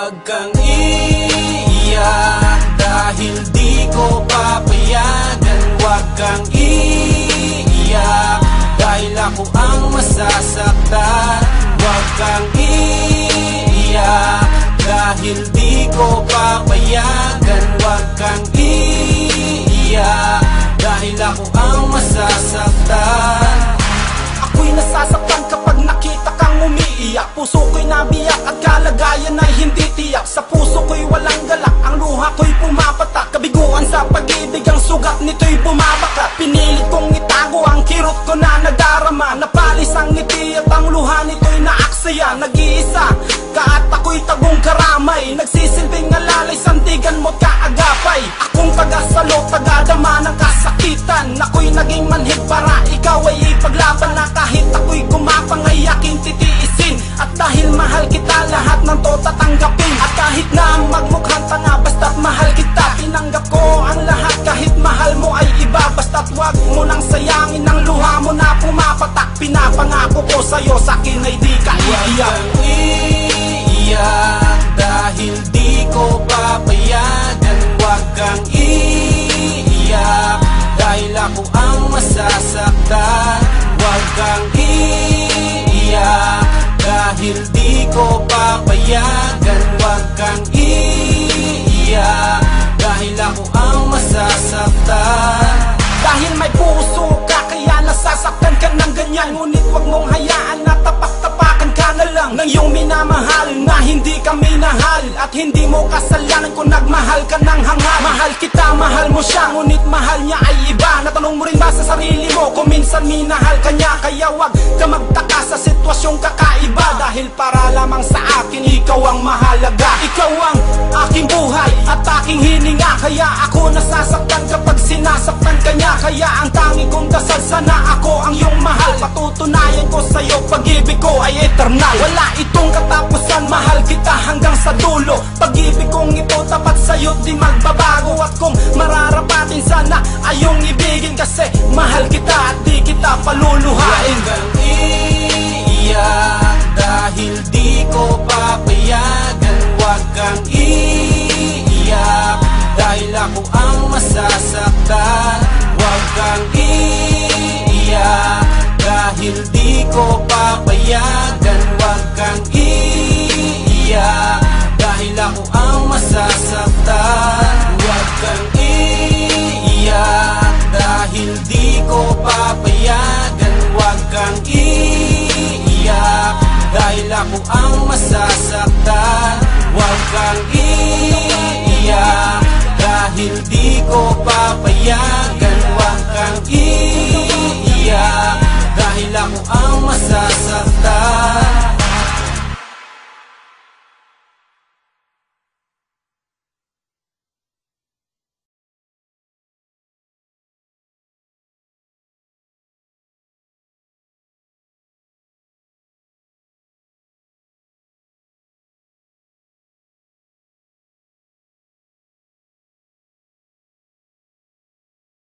Huwag kang iiyak dahil di ko papayagan. Huwag kang iiyak dahil ako ang masasaktan. Huwag kang iiyak dahil di ko papayagan. Huwag kang iiyak dahil ako ang masasaktan. Ako'y nasasaktan kapag nakita kang umiiyak. Puso ko'y nabiyak at kalagayan ay hindi tiyak. Sa puso ko'y walang galak, ang luha ko'y pumapatak. Kabiguan sa pag-ibig, ang sugat nito'y bumabakat. Pinilit kong itago ang kirot ko na nadarama. Napalis ang ngiti at ang luha nito'y naaksaya. Nag-iisa ka at ako'y tagong karamay. Nagsisilbing alalay, sandigan mo't kaagapay. Akong taga-salo, taga-dama ng kasakitan. Ako'y naging manhid para ikaw ay ipaglaban na kahit ako'y gumapang ay aking titiisin. At dahil mahal kita, lahat ng to tatanggapin. At kahit na magmukhang tanga, basta't mahal kita, tinanggap ko ang lahat kahit mahal mo ay iba. Basta't wag mo nang sayangin ang luha mo na pumapatak. Pinapangako ko sa'yo, sa'kin ay di ka iiyak. Huwag kang iiyak dahil di ko papayagan. Huwag kang iiyak dahil ako ang masasaktan. Huwag kang iiyak dahil di ko papayagan. Huwag kang iiyak dahil ako ang masasaktan. Dahil may puso ka, kaya nasasaktan ka ng ganyan. Ngunit wag mong hayaan na tapak-tapakan ka na lang ng iyong minamahal na hindi ka minahal. At hindi mo kasalanan kung nagmahal ka ng hangal. Mahal kita, mahal mo siya, ngunit mahal niya ay iba. Natanong mo rin ba sa sarili mo kung minsan minahal ka niya? Kaya wag ka magtaka sa sitwasyong kakaiba. Dahil para lamang sa akin, ikaw ang mahalaga. Ikaw ang aking buhay at aking hininga. Kaya ako nasasaktan kapag sinasaktan ka niya. Kaya ang tanging kong dasal, sana ako ang iyong mahal. Patutunayan ko sa'yo, pag-ibig ko ay eternal. Wala itong katapusan, mahal kita hanggang sa dulo. Pag-ibig kong ito tapat sa'yo, di magbabago. At kung mararapatin, sana ayong ibigin. Kasi mahal kita at di kita paluluhain. Huwag kang iiyak dahil di ko papayagan. Huwag kang iiyak dahil ako ang masasaktan.